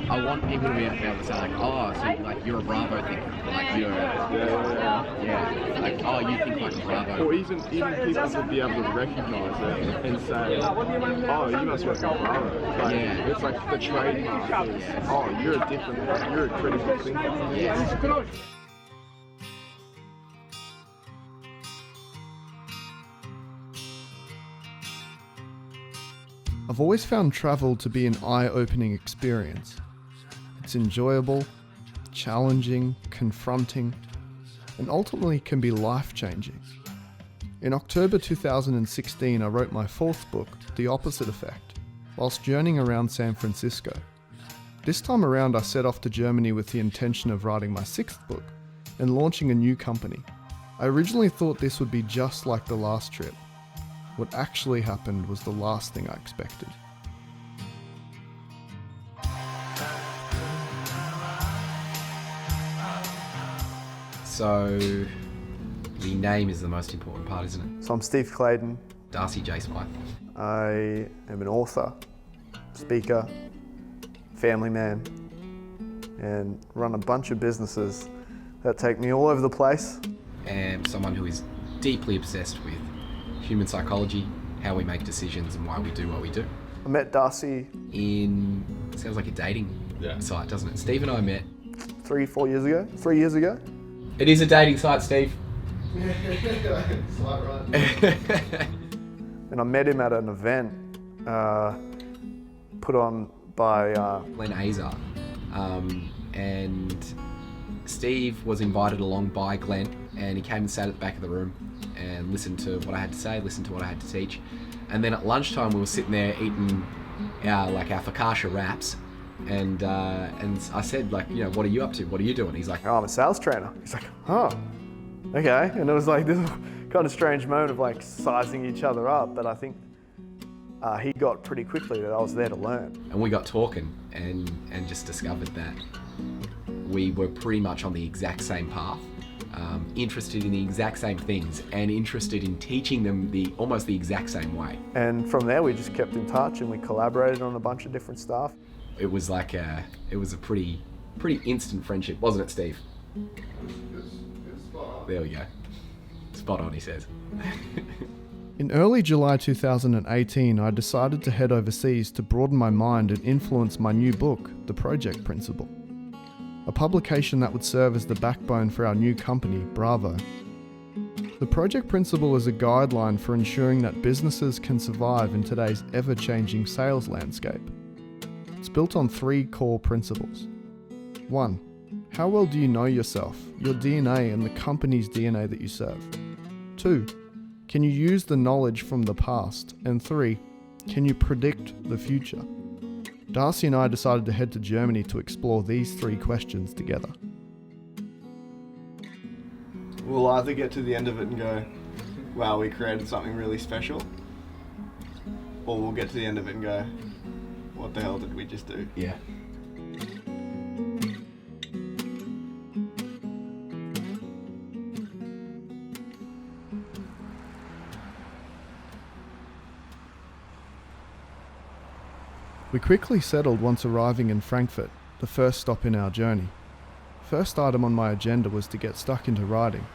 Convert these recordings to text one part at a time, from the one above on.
I want people to be able to say like, oh, so like you're a Bravo thinker, like you're, yeah, like oh, you think like a Bravo. Or even people to be able to recognise it and say, oh, you must work at Bravo. Like, Yeah. it's like the trademark is, oh, you're a critical thinker. Yes. I've always found travel to be an eye-opening experience. It's enjoyable, challenging, confronting, and ultimately can be life-changing. In October 2016, I wrote my fourth book, The Opposite Effect, whilst journeying around San Francisco. This time around, I set off to Germany with the intention of writing my sixth book and launching a new company. I originally thought this would be just like the last trip. What actually happened was the last thing I expected. So, the name is the most important part, isn't it? So I'm Steve Clayton. Darcy J. Smythe. I am an author, speaker, family man, and run a bunch of businesses that take me all over the place. And someone who is deeply obsessed with human psychology, how we make decisions and why we do what we do. I met Darcy It sounds like a dating site, doesn't it? Steve and I met 3 years ago. It is a dating site, Steve. And I met him at an event put on by Glenn Azar. And Steve was invited along by Glenn, and he came and sat at the back of the room and listened to what I had to say, listened to what I had to teach. And then at lunchtime we were sitting there eating our focaccia wraps, and I said, like, you know, what are you up to? What are you doing? He's like, oh, I'm a sales trainer. He's like, oh, okay. And it was like this kind of strange moment of like sizing each other up, but I think he got pretty quickly that I was there to learn. and we got talking and just discovered that we were pretty much on the exact same path, interested in the exact same things and interested in teaching them almost the exact same way. And from there, we just kept in touch and we collaborated on a bunch of different stuff. It was like a pretty instant friendship, wasn't it, Steve? There we go. Spot on, he says. In early July 2018, I decided to head overseas to broaden my mind and influence my new book, The Project Principle, a publication that would serve as the backbone for our new company, Bravo. The Project Principle is a guideline for ensuring that businesses can survive in today's ever-changing sales landscape. It's built on 3 core principles. 1. How well do you know yourself, your DNA, and the company's DNA that you serve? 2. Can you use the knowledge from the past? And 3. Can you predict the future? Darcy and I decided to head to Germany to explore these 3 questions together. We'll either get to the end of it and go, wow, we created something really special, or we'll get to the end of it and go, what the hell did we just do? Yeah. We quickly settled once arriving in Frankfurt, the first stop in our journey. First item on my agenda was to get stuck into writing,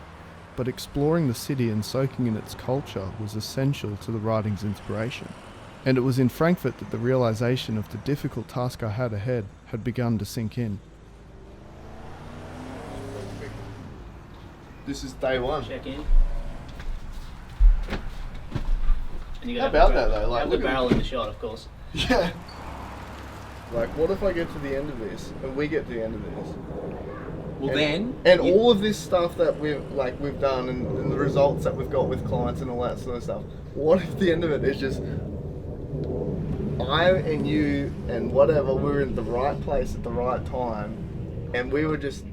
but exploring the city and soaking in its culture was essential to the writing's inspiration. And it was in Frankfurt that the realization of the difficult task I had ahead had begun to sink in. This is day 1. Check in. And How about that though? Like, have the look at barrel in the shot, of course. Yeah. Like, what if I get to the end of this, and we get to the end of this? Well, And all of this stuff that we've done, and the results that we've got with clients and all that sort of stuff. What if the end of it is just I and you and whatever, we were in the right place at the right time, and we were just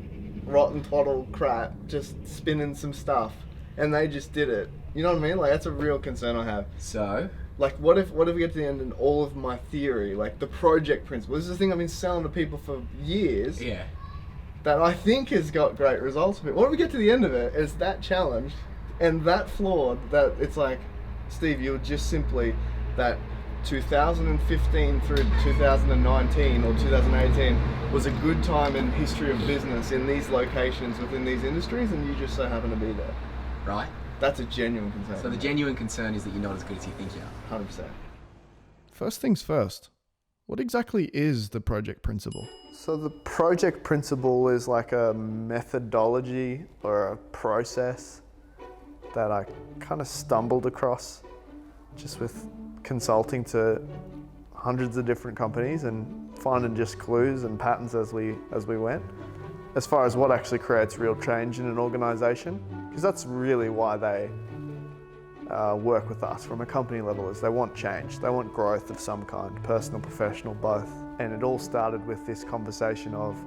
rotten twaddle crap, just spinning some stuff, and they just did it. You know what I mean? Like, that's a real concern I have. So, Like, what if we get to the end and all of my theory, like the project principle, this is the thing I've been selling to people for years, yeah. that I think has got great results. But what if we get to the end of it, is that challenged and that flawed, that it's like, Steve, you're just simply that 2015 through 2019 or 2018 was a good time in history of business in these locations within these industries, and you just so happen to be there. Right? That's a genuine concern. So the genuine concern is that you're not as good as you think you are. 100%. First things first, what exactly is the project principle? So the project principle is like a methodology or a process that I kind of stumbled across just with consulting to hundreds of different companies and finding just clues and patterns as we went, as far as what actually creates real change in an organization, because that's really why they work with us from a company level, is they want change, they want growth of some kind, personal, professional, both. And it all started with this conversation of,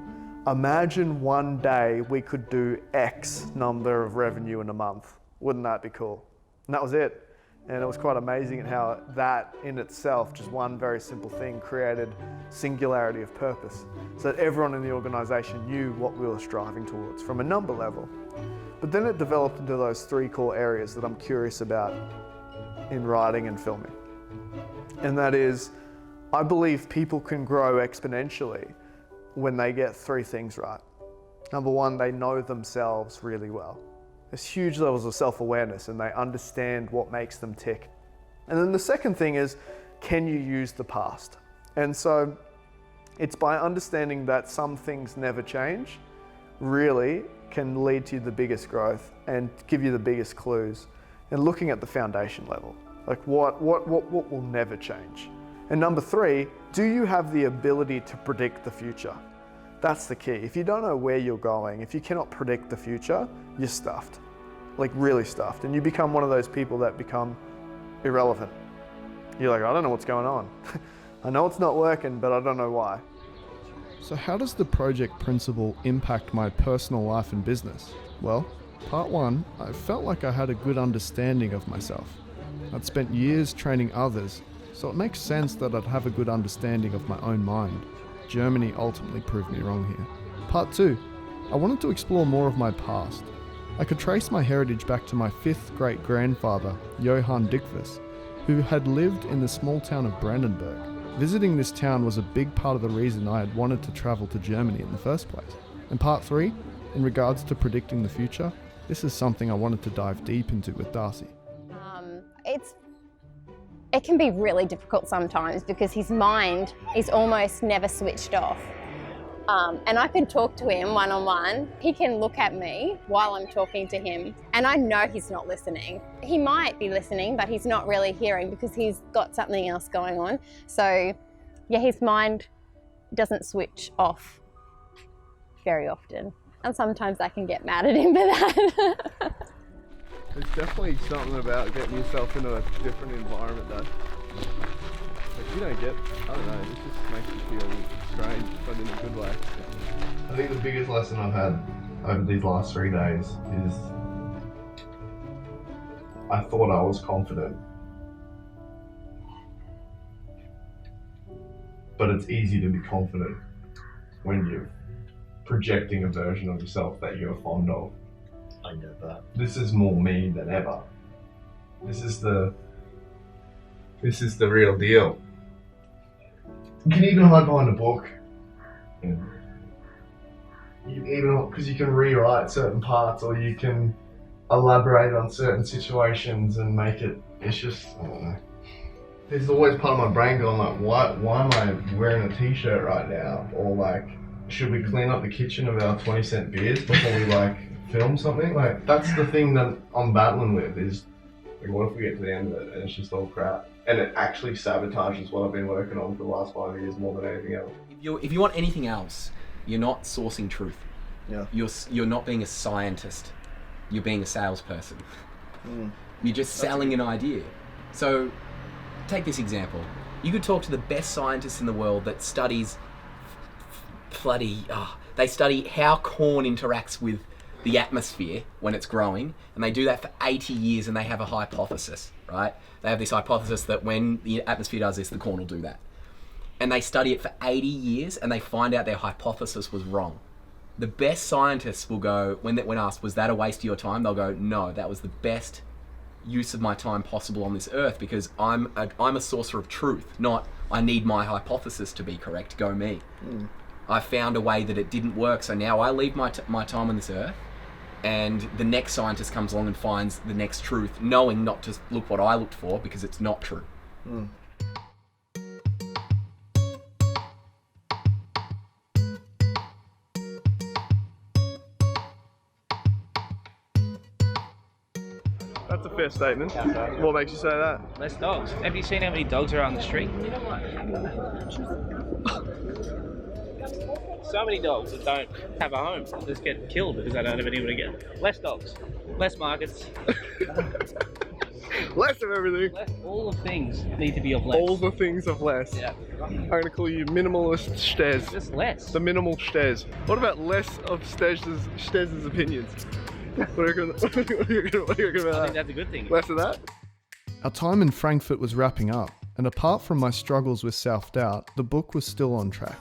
imagine one day we could do X number of revenue in a month. Wouldn't that be cool? And that was it. And it was quite amazing at how that in itself, just one very simple thing, created singularity of purpose. So that everyone in the organization knew what we were striving towards from a number level. But then it developed into those three core areas that I'm curious about in writing and filming. And that is, I believe people can grow exponentially when they get three things right. Number one, they know themselves really well. There's huge levels of self-awareness and they understand what makes them tick. And then the second thing is, can you use the past? And so it's by understanding that some things never change, really can lead to the biggest growth and give you the biggest clues, and looking at the foundation level, like what will never change. And number three, do you have the ability to predict the future? That's the key. If you don't know where you're going, if you cannot predict the future, you're stuffed, like really stuffed. And you become one of those people that become irrelevant. You're like, I don't know what's going on. I know it's not working, but I don't know why. So how does the project principle impact my personal life and business? Well, part one, I felt like I had a good understanding of myself. I'd spent years training others, so it makes sense that I'd have a good understanding of my own mind. Germany ultimately proved me wrong here. Part two, I wanted to explore more of my past. I could trace my heritage back to my fifth great-grandfather, Johann Dickvis, who had lived in the small town of Brandenburg. Visiting this town was a big part of the reason I had wanted to travel to Germany in the first place. And part three, in regards to predicting the future, this is something I wanted to dive deep into with Darcy. It can be really difficult sometimes because his mind is almost never switched off. And I can talk to him one-on-one. He can look at me while I'm talking to him, and I know he's not listening. He might be listening, but he's not really hearing because he's got something else going on. So yeah, his mind doesn't switch off very often. And sometimes I can get mad at him for that. There's definitely something about getting yourself into a different environment though. Like you don't get, I don't know, it just makes you feel strange, but in a good way. I think the biggest lesson I've had over these last 3 days is I thought I was confident. But it's easy to be confident when you're projecting a version of yourself that you're fond of. I know that. This is more me than ever. This is the real deal. You can even hide behind a book. And even because you can rewrite certain parts, or you can elaborate on certain situations and make it. It's just, I don't know. There's always part of my brain going like, why am I wearing a t-shirt right now? Or like, should we clean up the kitchen of our 20-cent beers before we like film something? Like, that's the thing that I'm battling with, is like, what if we get to the end of it and it's just all crap? And it actually sabotages what I've been working on for the last 5 years more than anything else. If you want anything else, you're not sourcing truth. Yeah. You're not being a scientist. You're being a salesperson. You're just selling an idea. So, take this example. You could talk to the best scientists in the world that studies they study how corn interacts with the atmosphere when it's growing, and they do that for 80 years, and they have a hypothesis, right? They have this hypothesis that when the atmosphere does this, the corn will do that. And they study it for 80 years, and they find out their hypothesis was wrong. The best scientists will go, when asked, was that a waste of your time? They'll go, no, that was the best use of my time possible on this earth, because I'm a sourcer of truth, not I need my hypothesis to be correct, go me. I found a way that it didn't work, so now I leave my time on this earth, and the next scientist comes along and finds the next truth, knowing not to look what I looked for, because it's not true. That's a fair statement. What makes you say that? Less dogs. Have you seen how many dogs are on the street? So many dogs that don't have a home. They just get killed because they don't have anywhere to get. Less dogs. Less markets. Less of everything. Less. All the things need to be of less. All the things of less. Yeah. I'm going to call you minimalist Stez. Just less. The minimal Stez. What about less of Stez's opinions? What do you reckon about I think that? that's a good thing. Less of that? Our time in Frankfurt was wrapping up, and apart from my struggles with self-doubt, the book was still on track.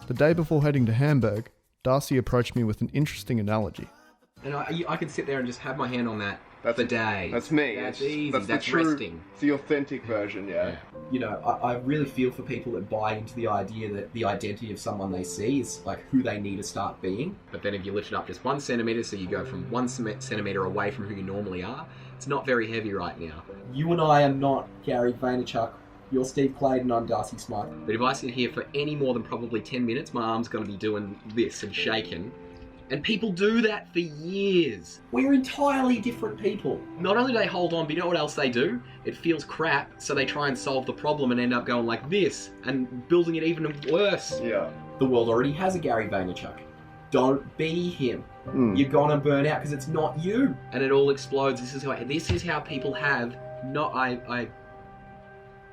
The day before heading to Hamburg, Darcy approached me with an interesting analogy. And I could sit there and just have my hand on that for days. That's me. That's easy. That's That's the true, resting. it's the authentic version, yeah. You know, I really feel for people that buy into the idea that the identity of someone they see is like who they need to start being. But then if you lift it up just 1 centimetre, so you go from 1 centimetre away from who you normally are, it's not very heavy right now. You and I are not Gary Vaynerchuk. You're Steve Clayton, I'm Darcy Smythe. But if I sit here for any more than probably 10 minutes, my arm's going to be doing this and shaking. And people do that for years. We're entirely different people. Not only do they hold on, but you know what else they do? It feels crap, so they try and solve the problem and end up going like this and building it even worse. Yeah. The world already has a Gary Vaynerchuk. Don't be him. You're gonna burn out because it's not you. And it all explodes. This is how people have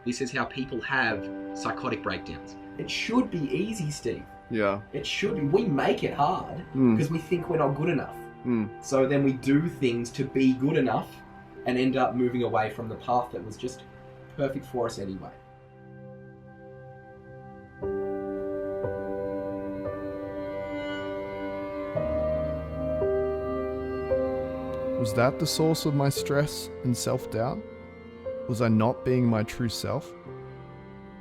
This is how people have psychotic breakdowns. It should be easy, Steve. Yeah. It should be. We make it hard because we think we're not good enough. So then we do things to be good enough and end up moving away from the path that was just perfect for us anyway. Was that the source of my stress and self-doubt? Was I not being my true self?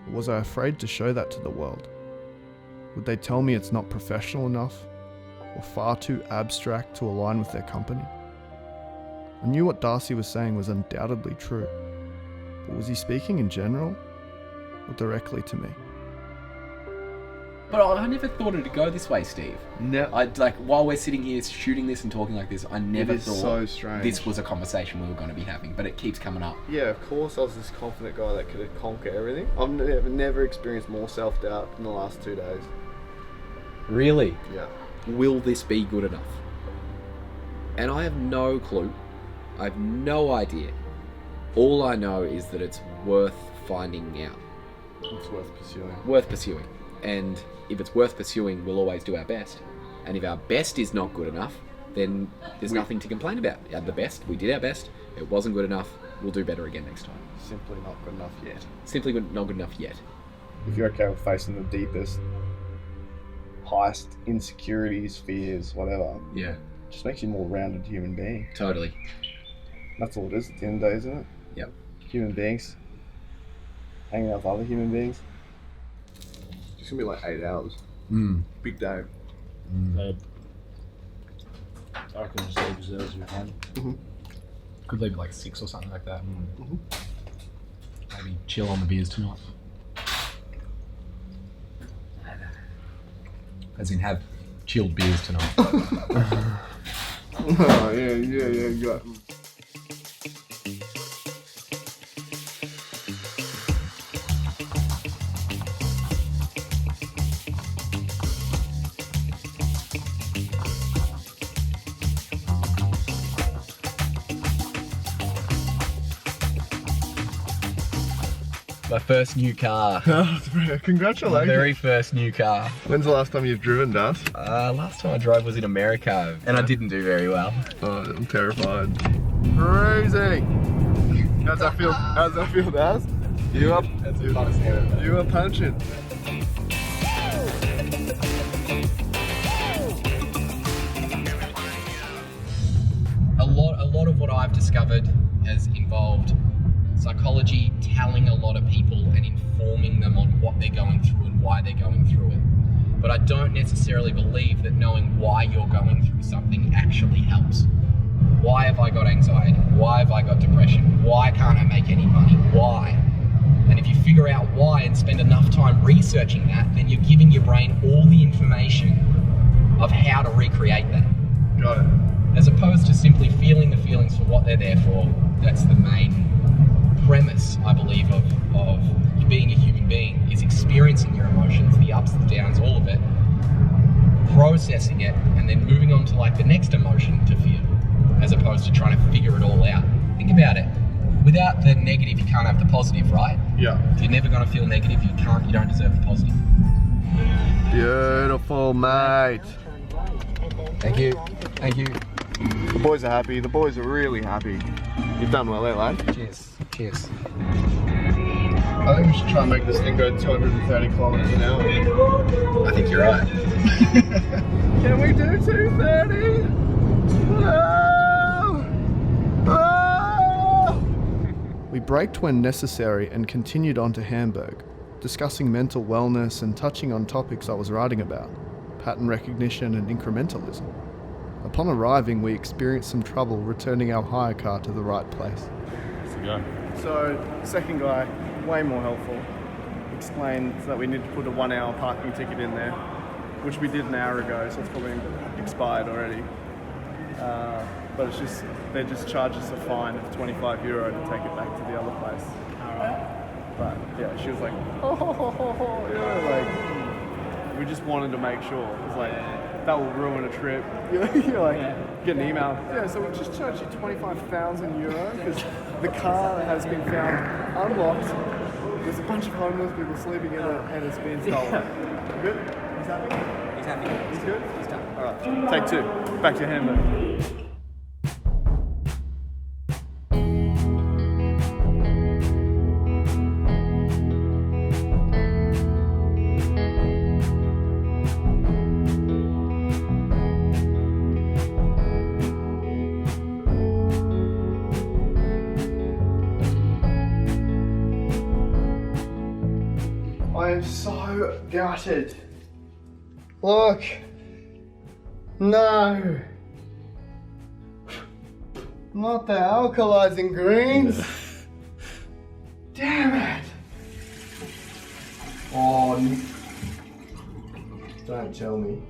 Or was I afraid to show that to the world? Would they tell me it's not professional enough, or far too abstract to align with their company? I knew what Darcy was saying was undoubtedly true, but was he speaking in general, or directly to me? But I never thought it'd go this way, Steve. No. While we're sitting here shooting this and talking like this, I never thought so strange. this was a conversation we were going to be having, but it keeps coming up. Yeah, of course I was this confident guy that could conquer everything. I've never experienced more self-doubt in the last 2 days. Really? Yeah. Will this be good enough? And I have no clue. I have no idea. All I know is that it's worth finding out. It's worth pursuing. Worth pursuing. And if it's worth pursuing, we'll always do our best. And if our best is not good enough, then there's nothing to complain about. At the best, we did our best. It wasn't good enough. We'll do better again next time. Simply not good enough yet. Simply not good enough yet. If you're okay with facing the deepest, highest insecurities, fears, whatever, Yeah. just makes you a more rounded human being. Totally. That's all it is at the end of the day, isn't it? Yep. Human beings. Hanging out with other human beings. It's gonna be like 8 hours. Big day. I reckon just leave as early as we can. Could leave it like 6 or something like that. Maybe chill on the beers tonight. As in have chilled beers tonight. Oh, yeah, you got. My first new car. Congratulations. My very first new car. When's the last time you've driven, Das? Last time I drove was in America, and I didn't do very well. Oh, I'm terrified. Crazy. How's that feel, Das? You up? That's the funnest thing I've ever You are punching. A lot of what I've discovered psychology telling a lot of people and informing them on what they're going through and why they're going through it. But I don't necessarily believe that knowing why you're going through something actually helps. Why have I got anxiety? Why have I got depression? Why can't I make any money? Why? And if you figure out why and spend enough time researching that, then you're giving your brain all the information of how to recreate that. Got it. As opposed to simply feeling the feelings for what they're there for. That's the main premise, I believe, of being a human being, is experiencing your emotions, the ups, the downs, all of it, processing it, and then moving on to like the next emotion to feel, as opposed to trying to figure it all out. Think about it. Without the negative, you can't have the positive, right? Yeah. If you're never going to feel negative, you don't deserve the positive. Beautiful, mate. Thank you. Thank you. The boys are happy. The boys are really happy. You've done well there, lad. Cheers. Cheers. I think we should try and make this thing go 230 kilometers an hour. I think you're right. Can we do 230? We braked when necessary and continued on to Hamburg, discussing mental wellness and touching on topics I was writing about, pattern recognition and incrementalism. Upon arriving, we experienced some trouble returning our hire car to the right place. So, second guy, way more helpful, explained that we need to put a 1 hour parking ticket in there, which we did an hour ago, so it's probably expired already. But it's just, they just charge us a fine of €25 to take it back to the other place. But yeah, she was like, like, we just wanted to make sure. It was like, that will ruin a trip. You're like, get an email. Yeah, so we just charged you €25,000 because the car has been found unlocked. There's a bunch of homeless people sleeping in it and it's been stolen. Good? He's happy? He's happy. He's good? He's done. All right, take two. Back to Hamburg. I'm so gutted. Look. No. Not the alkalizing greens. Damn it. Oh, don't tell me.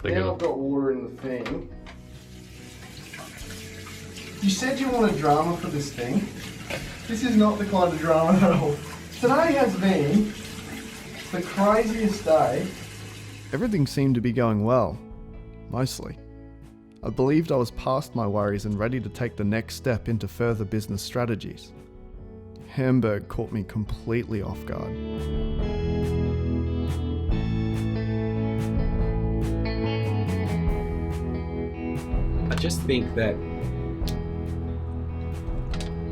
Now I've got water in the thing. You said you wanted drama for this thing. This is not the kind of drama at all. Today has been the craziest day. Everything seemed to be going well. Mostly. I believed I was past my worries and ready to take the next step into further business strategies. Hamburg caught me completely off guard. I just think that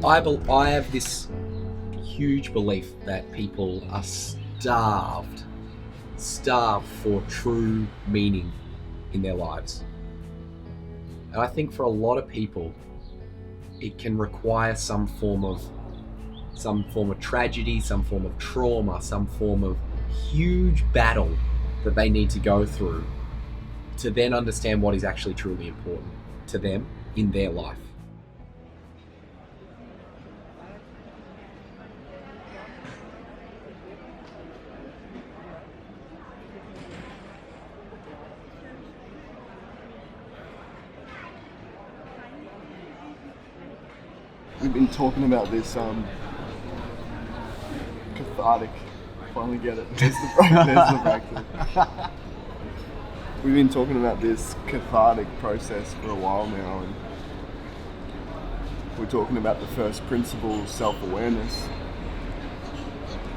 I have this huge belief that people are starved for true meaning in their lives. And I think for a lot of people, it can require some form of tragedy, some form of trauma, some form of huge battle that they need to go through to then understand what is actually truly important to them in their life. We've been talking about this cathartic. Finally get it. There's the breakthrough. We've been talking about this cathartic process for a while now, and we're talking about the first principle, self-awareness.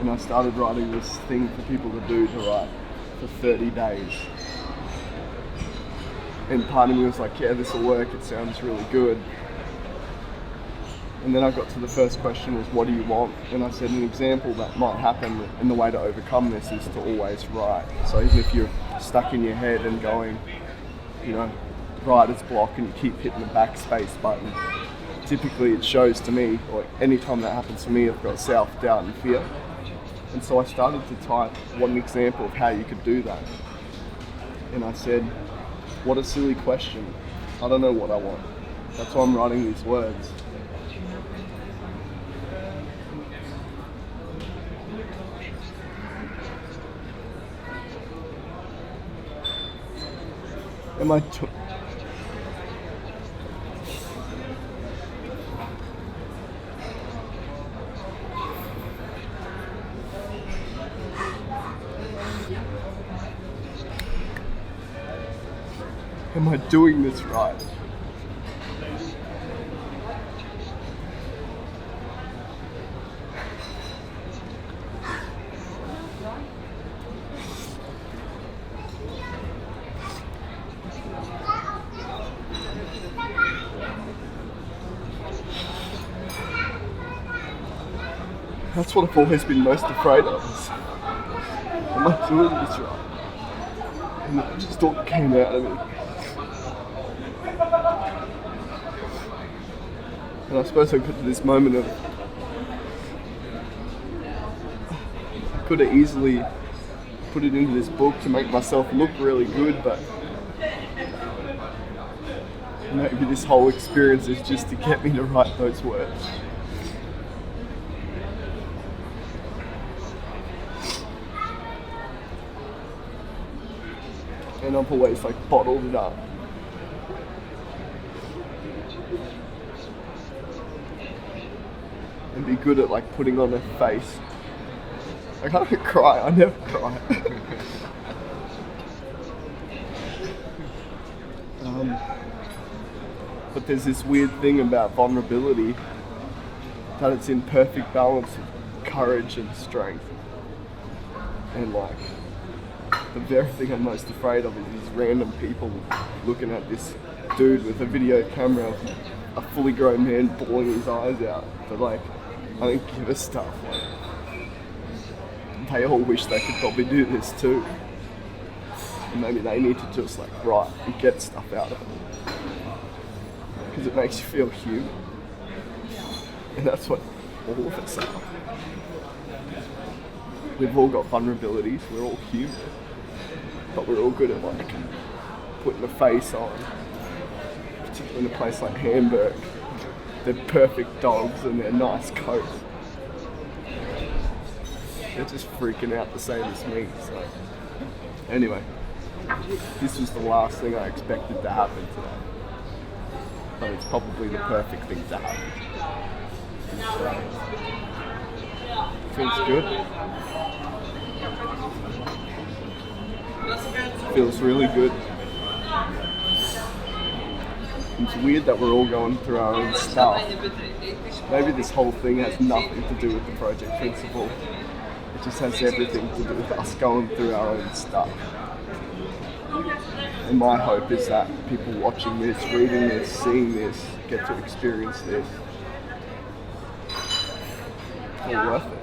And I started writing this thing for people to do, to write for 30 days. And part of me was like, yeah, this will work. It sounds really good. And then I got to the first question was, what do you want? And I said an example that might happen, and the way to overcome this is to always write. So even if you're stuck in your head and going, writer's block, and you keep hitting the backspace button, typically it shows to me, or anytime that happens to me, I've got self-doubt and fear. And so I started to type one example of how you could do that. And I said, what a silly question. I don't know what I want. That's why I'm writing these words. Am I Am I doing this right? That's what I've always been most afraid of. Am I doing this right? And it just all came out of me. And I suppose I got to this moment of, I could have easily put it into this book to make myself look really good, but maybe this whole experience is just to get me to write those words. And I've always bottled it up. And be good at putting on a face. I don't cry, I never cry. But there's this weird thing about vulnerability, that it's in perfect balance of courage and strength. And the very thing I'm most afraid of is these random people looking at this dude with a video camera of a fully grown man bawling his eyes out. But I don't give a stuff. They all wish they could probably do this too. And maybe they need to just write and get stuff out of it. Because it makes you feel human. And that's what all of us are. We've all got vulnerabilities, we're all human. But we're all good at putting a face on. Particularly in a place like Hamburg. They're perfect dogs and they're nice coats. They're just freaking out the same as me. So anyway, this was the last thing I expected to happen today. But it's probably the perfect thing to happen. Feels good. Feels really good. It's weird that we're all going through our own stuff. Maybe this whole thing has nothing to do with the project principle. It just has everything to do with us going through our own stuff. And my hope is that people watching this, reading this, seeing this, get to experience this. It's all worth it.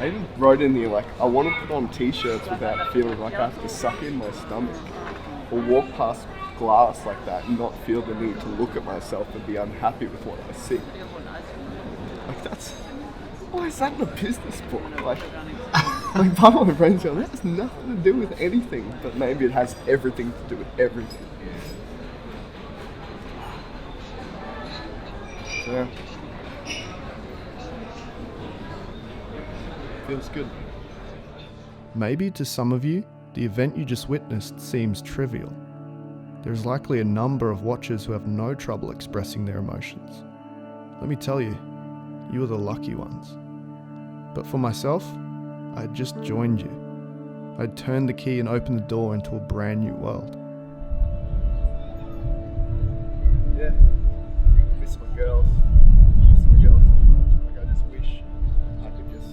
I even wrote in there I want to put on t-shirts without feeling like I have to suck in my stomach, or walk past glass like that and not feel the need to look at myself and be unhappy with what I see. Why is that in a business book? Part of my brain's going, that has nothing to do with anything, but maybe it has everything to do with everything. Yeah. Feels good. Maybe to some of you, the event you just witnessed seems trivial. There's likely a number of watchers who have no trouble expressing their emotions. Let me tell you, you are the lucky ones. But for myself, I had just joined you. I'd turned the key and opened the door into a brand new world. Yeah. I miss my girls. I miss my girls so much. I just wish I could just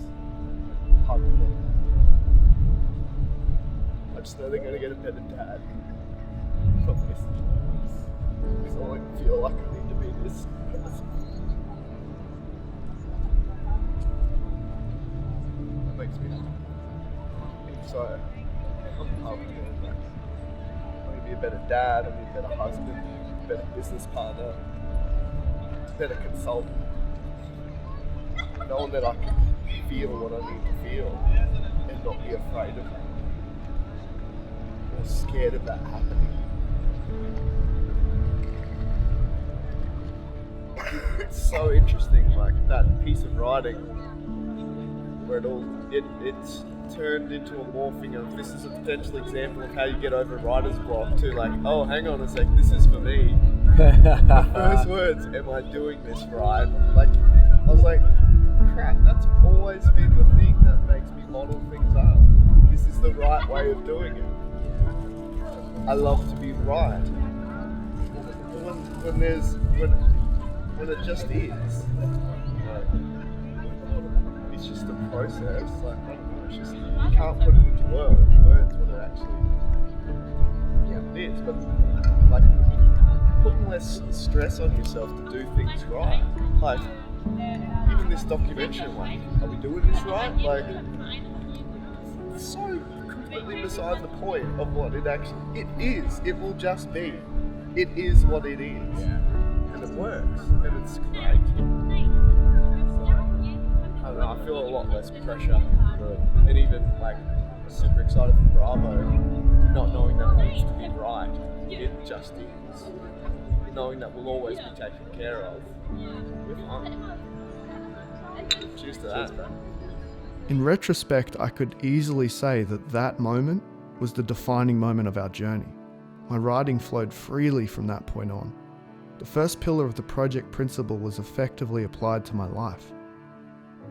hug them. I just know they're going to get a better dad from this. Because I don't feel like I need to be this person. That makes me happy. So, I'm doing that. I'm going to be a better dad, I'm going to be a better husband, a better business partner, a better consultant. Knowing that I can feel what I need to feel and not be afraid of it or scared of that happening. It's so interesting, like that piece of writing where it's turned into a morphing of this is a potential example of how you get over writer's block to like, oh, hang on a sec, this is for me. The first words, am I doing this right? Like, I was like, crap, that's always been the thing that makes me model things up. This is the right way of doing it. I love to be right. When it just is, like, it's just a process. Like, I don't know, it's just, you can't put it into words what it actually is. But like, putting less stress on yourself to do things right. Like, even this documentary, like, are we doing this right? Like, it's so completely beside the point of what it actually is. It will just be. It is what it is. And it works. And it's great. So, I don't know, I feel a lot less pressure. And even, like, super excited for Bravo, not knowing that it needs to be right. It just is. Knowing that we'll always be taken care of. We're fine. Cheers to that. In retrospect, I could easily say that moment was the defining moment of our journey. My writing flowed freely from that point on. The first pillar of the project principle was effectively applied to my life.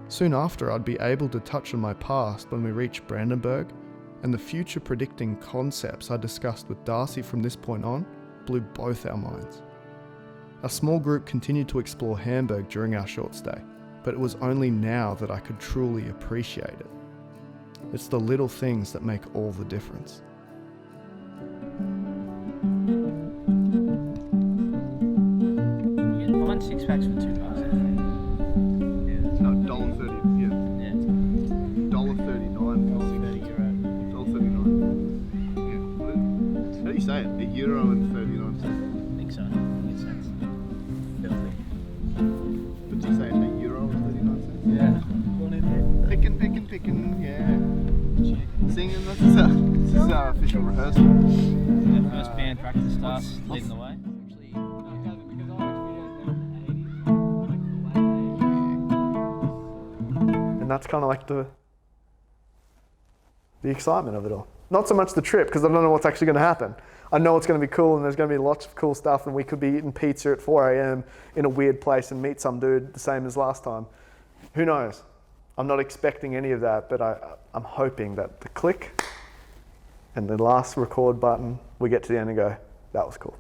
Soon after, I'd be able to touch on my past when we reached Brandenburg, and the future predicting concepts I discussed with Darcy from this point on blew both our minds. Our small group continued to explore Hamburg during our short stay, but it was only now that I could truly appreciate it. It's the little things that make all the difference. I want 6 packs for $2, I think. No, $1.30. Yeah. Yeah. $1.39. €30. $1.39. Yeah. How do you say it? €1.39. I think so. Makes sense. Filthy. But do you say it €1.39? Yeah. One in there. Picking, yeah. Singing, this is our official rehearsal. The first band practice starts, leading the way. And that's kind of like the excitement of it all. Not so much the trip, because I don't know what's actually going to happen. I know it's going to be cool, and there's going to be lots of cool stuff, and we could be eating pizza at 4 a.m. in a weird place and meet some dude the same as last time. Who knows? I'm not expecting any of that, but I'm hoping that the click and the last record button, we get to the end and go, that was cool.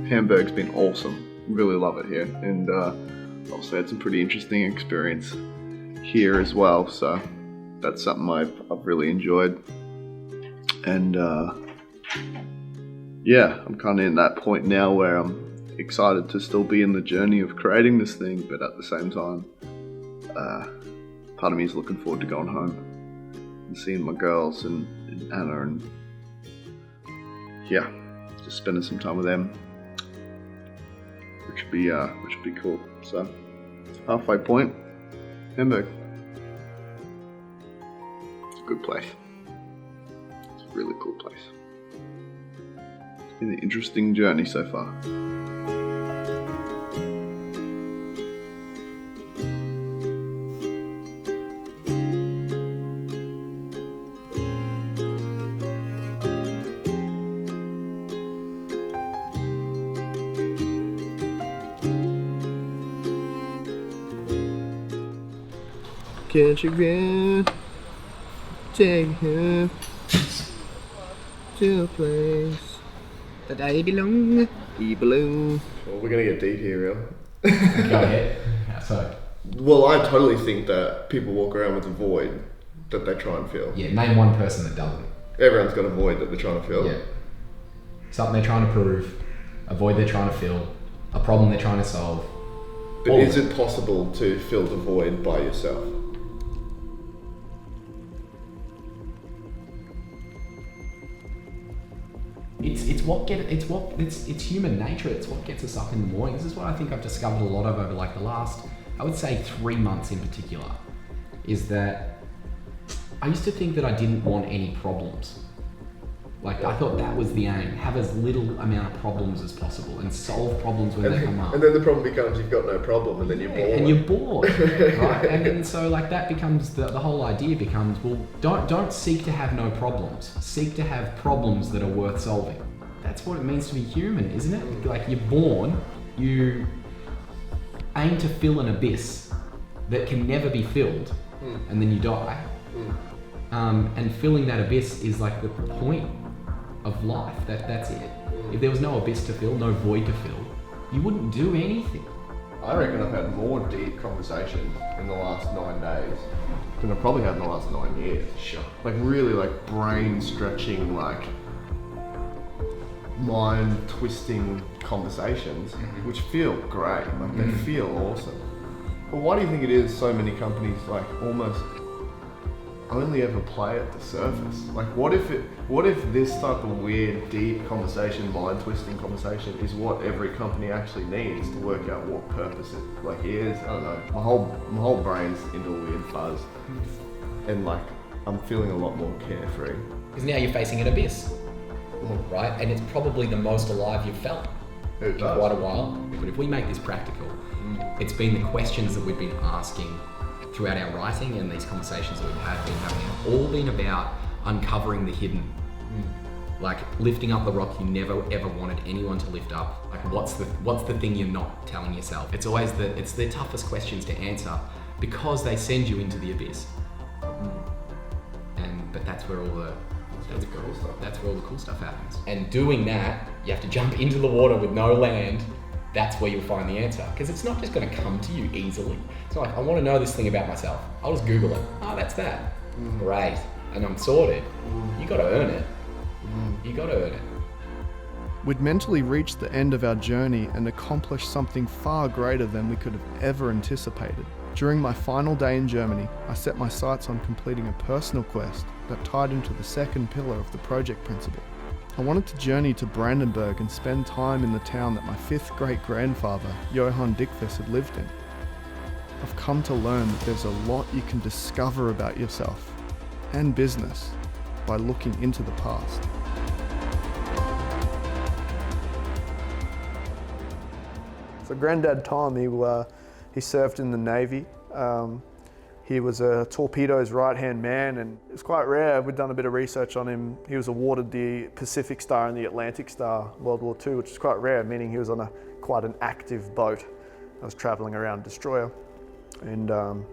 Hamburg's been awesome. Really love it here, and obviously had some pretty interesting experience here as well. So that's something I've really enjoyed, and yeah, I'm kind of in that point now where I'm excited to still be in the journey of creating this thing, but at the same time, part of me is looking forward to going home and seeing my girls and Anna, and yeah, just spending some time with them. Which would be cool. So, halfway point, Hamburg. It's a good place. It's a really cool place. It's been an interesting journey so far. Can't you get take him to a place that they belong. E-balloon. Well, we're gonna get deep here, real. Go ahead. So, Well, I totally think that people walk around with a void that they try and fill. yeah, name one person that doesn't. Everyone's got a void that they're trying to fill. Yeah. Something they're trying to prove, a void they're trying to fill, a problem they're trying to solve. But All is of it possible to fill the void by yourself? It's human nature. It's what gets us up in the morning. This is what I think I've discovered a lot of over like the last, I would say 3 months in particular, is that I used to think that I didn't want any problems. Like I thought that was the aim, have as little amount of problems as possible and solve problems when they come up. And then the problem becomes you've got no problem, and then you're bored. And you're bored, right? And then so like that becomes the whole idea becomes, well, don't seek to have no problems. Seek to have problems that are worth solving. That's what it means to be human, isn't it? Like you're born, you aim to fill an abyss that can never be filled, and then you die. And filling that abyss is like the point of life. That's it. If there was no abyss to fill, no void to fill, you wouldn't do anything. I reckon I've had more deep conversations in the last 9 days than I've probably had in the last 9 years. Sure. Like really like brain stretching, like mind twisting conversations, which feel great. Like they feel awesome. But why do you think it is so many companies like almost only ever play at the surface? Like what if this type of weird, deep conversation, mind twisting conversation is what every company actually needs to work out what purpose it like is? I don't know. My whole brain's into a weird fuzz. And like I'm feeling a lot more carefree. Because now you're facing an abyss, right? And it's probably the most alive you've felt in quite a while. But if we make this practical, it's been the questions that we've been asking throughout our writing and these conversations that we've been having have all been about uncovering the hidden. Like lifting up the rock you never ever wanted anyone to lift up. Like what's the thing you're not telling yourself? It's always it's the toughest questions to answer because they send you into the abyss. But that's where all the cool stuff happens. And doing that, you have to jump into the water with no land. That's where you'll find the answer. Because it's not just going to come to you easily. It's not like, I want to know this thing about myself. I'll just Google it. Oh, that's that. Great. And I'm sorted. You got to earn it. You got to earn it. We'd mentally reached the end of our journey and accomplished something far greater than we could have ever anticipated. During my final day in Germany, I set my sights on completing a personal quest that tied into the second pillar of the project principle. I wanted to journey to Brandenburg and spend time in the town that my 5th great-grandfather, Johann Dickfuss, had lived in. I've come to learn that there's a lot you can discover about yourself and business by looking into the past. So Granddad Tom, he served in the Navy. He was a torpedo's right-hand man, and it was quite rare. We'd done a bit of research on him. He was awarded the Pacific Star and the Atlantic Star World War II, which is quite rare, meaning he was on quite an active boat. I was traveling around a destroyer, and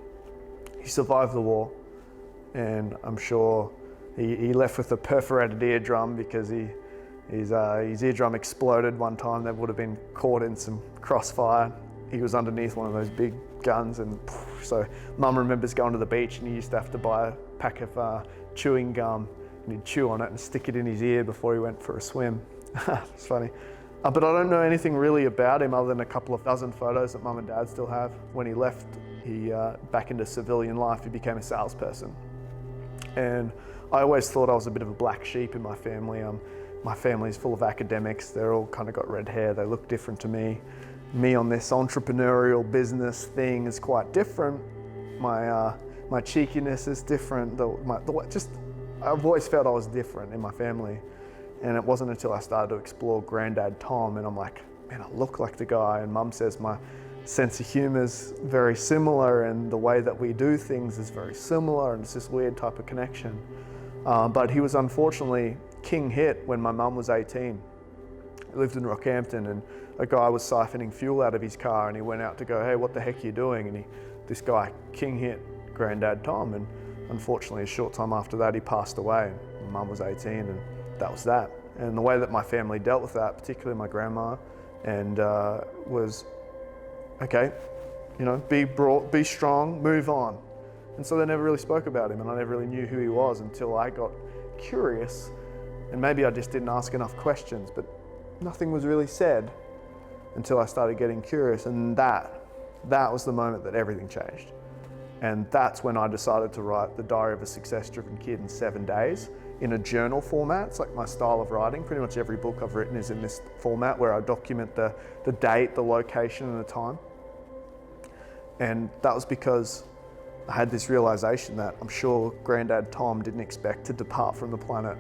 he survived the war. And I'm sure he left with a perforated eardrum because his eardrum exploded one time. That would have been caught in some crossfire. He was underneath one of those big guns, and so Mum remembers going to the beach and he used to have to buy a pack of chewing gum and he'd chew on it and stick it in his ear before he went for a swim. It's funny. But I don't know anything really about him other than a couple of dozen photos that Mum and Dad still have. When he left back into civilian life, he became a salesperson. And I always thought I was a bit of a black sheep in my family. My family's full of academics. They're all kind of got red hair. They look different to me. Me on this entrepreneurial business thing is quite different. My cheekiness is different. I've always felt I was different in my family. And it wasn't until I started to explore Granddad Tom and I'm like, man, I look like the guy. And Mum says my sense of humor is very similar and the way that we do things is very similar, and it's this weird type of connection. But he was unfortunately king hit when my mum was 18. He lived in Rockhampton, and a guy was siphoning fuel out of his car, and he went out to go, hey, what the heck are you doing? And this guy king hit Granddad Tom, and unfortunately a short time after that he passed away. My mum was 18 and that was that. And the way that my family dealt with that, particularly my grandma, and was, okay, you know, be strong, move on. And so they never really spoke about him, and I never really knew who he was until I got curious. And maybe I just didn't ask enough questions, but nothing was really said until I started getting curious. And that was the moment that everything changed. And that's when I decided to write The Diary of a Success-Driven Kid in 7 days in a journal format. It's like my style of writing. Pretty much every book I've written is in this format where I document the date, the location, and the time. And that was because I had this realization that I'm sure Granddad Tom didn't expect to depart from the planet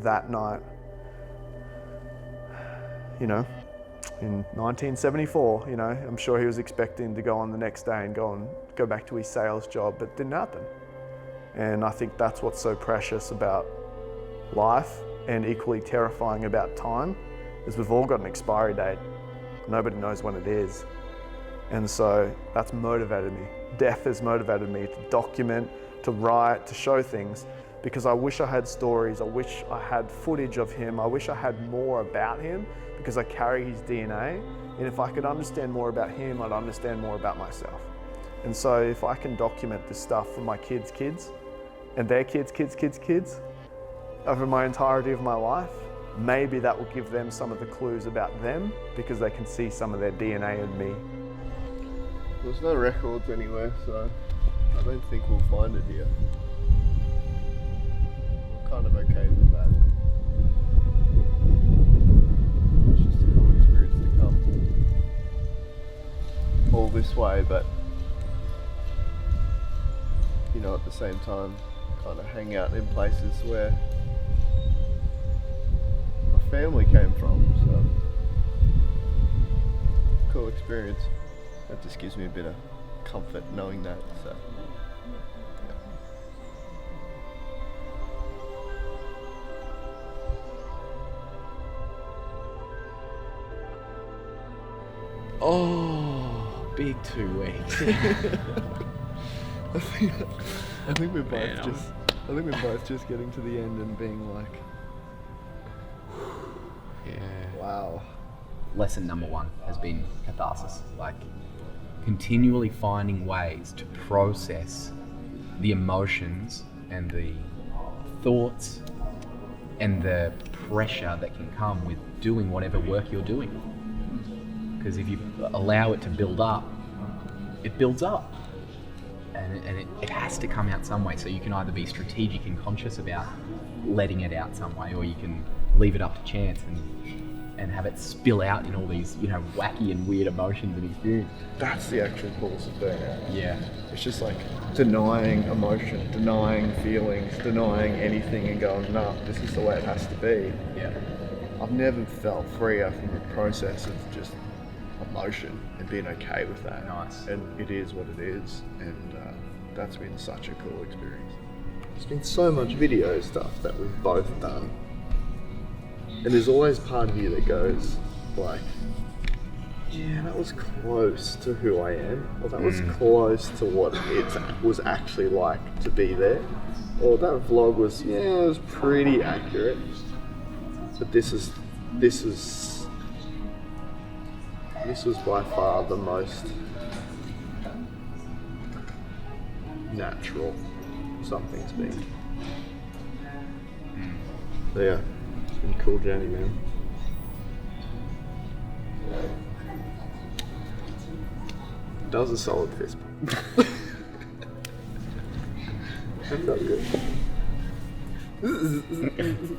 that night. You know, in 1974, you know, I'm sure he was expecting to go on the next day and go back to his sales job, but it didn't happen. And I think that's what's so precious about life and equally terrifying about time, is we've all got an expiry date. Nobody knows when it is. And so that's motivated me. Death has motivated me to document, to write, to show things, because I wish I had stories, I wish I had footage of him, I wish I had more about him, because I carry his DNA. And if I could understand more about him, I'd understand more about myself. And so if I can document this stuff for my kids' kids, and their kids' kids, over my entirety of my life, maybe that will give them some of the clues about them, because they can see some of their DNA in me. There's no records anywhere, so I don't think we'll find it here. We're kind of okay with that. It's just a cool experience to come all this way, but you know, at the same time, kind of hang out in places where my family came from, so cool experience. That just gives me a bit of comfort knowing that, so yeah. Oh, big 2 weeks. I think we're both just getting to the end and being like, Yeah. wow. Lesson number 1 has been catharsis. Like, continually finding ways to process the emotions and the thoughts and the pressure that can come with doing whatever work you're doing. Because if you allow it to build up, it builds up. And it has to come out some way. So you can either be strategic and conscious about letting it out some way, or you can leave it up to chance and have it spill out in all these, you know, wacky and weird emotions and experiences. That's the actual coolest thing. Yeah. It's just like denying emotion, denying feelings, denying anything and going, no, this is the way it has to be. Yeah. I've never felt freer from the process of just emotion and being okay with that. Nice. And it is what it is, and that's been such a cool experience. There's been so much video stuff that we've both done, and there's always part of you that goes like, yeah, that was close to who I am, or that was close to what it was actually like to be there, or that vlog was, yeah, it was pretty accurate, but this was by far the most natural something's been. So yeah, it's been a cool journey, man. That was a solid fist bump. That felt good. This is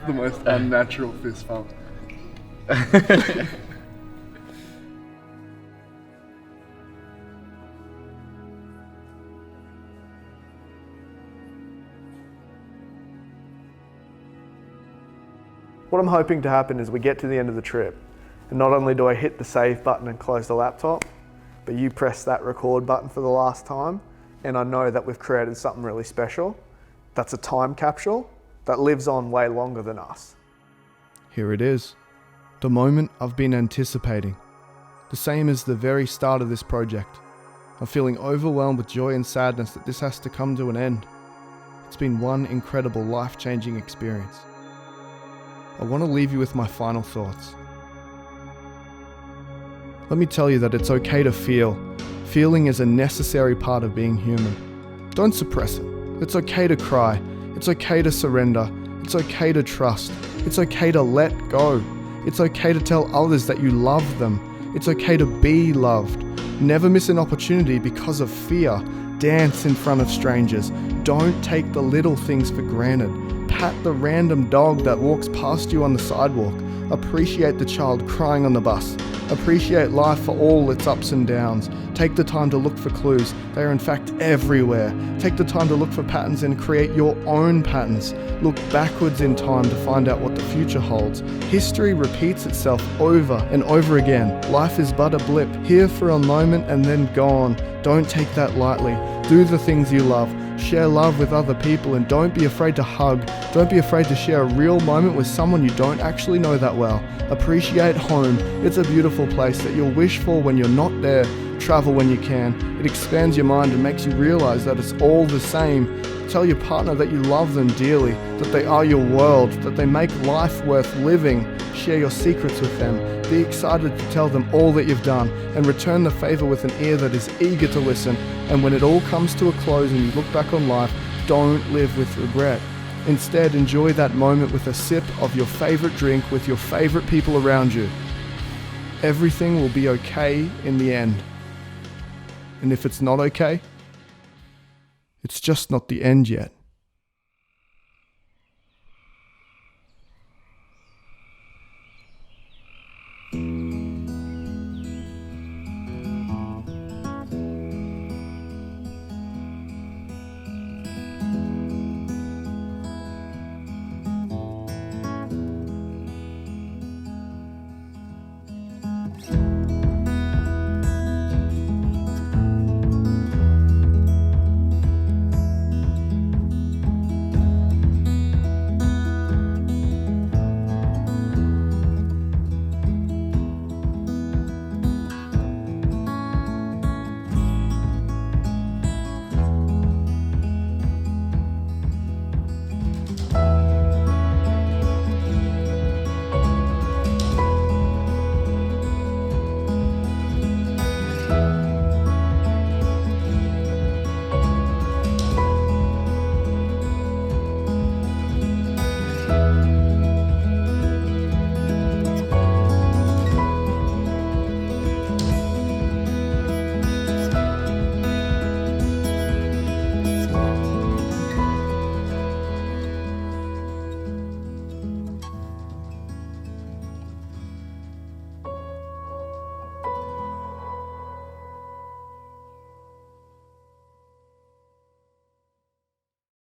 the most unnatural fist bump. What I'm hoping to happen is we get to the end of the trip, and not only do I hit the save button and close the laptop, but you press that record button for the last time, and I know that we've created something really special. That's a time capsule that lives on way longer than us. Here it is, the moment I've been anticipating. The same as the very start of this project. I'm feeling overwhelmed with joy and sadness that this has to come to an end. It's been one incredible life-changing experience. I want to leave you with my final thoughts. Let me tell you that it's okay to feel. Feeling is a necessary part of being human. Don't suppress it. It's okay to cry. It's okay to surrender. It's okay to trust. It's okay to let go. It's okay to tell others that you love them. It's okay to be loved. Never miss an opportunity because of fear. Dance in front of strangers. Don't take the little things for granted. Pat the random dog that walks past you on the sidewalk. Appreciate the child crying on the bus. Appreciate life for all its ups and downs. Take the time to look for clues. They are in fact everywhere. Take the time to look for patterns and create your own patterns. Look backwards in time to find out what the future holds. History repeats itself over and over again. Life is but a blip, here for a moment and then gone. Don't take that lightly. Do the things you love. Share love with other people and don't be afraid to hug. Don't be afraid to share a real moment with someone you don't actually know that well. Appreciate home. It's a beautiful place that you'll wish for when you're not there. Travel when you can. It expands your mind and makes you realize that it's all the same. Tell your partner that you love them dearly, that they are your world, that they make life worth living. Share your secrets with them. Be excited to tell them all that you've done and return the favor with an ear that is eager to listen. And when it all comes to a close and you look back on life, don't live with regret. Instead, enjoy that moment with a sip of your favorite drink with your favorite people around you. Everything will be okay in the end. And if it's not okay, it's just not the end yet.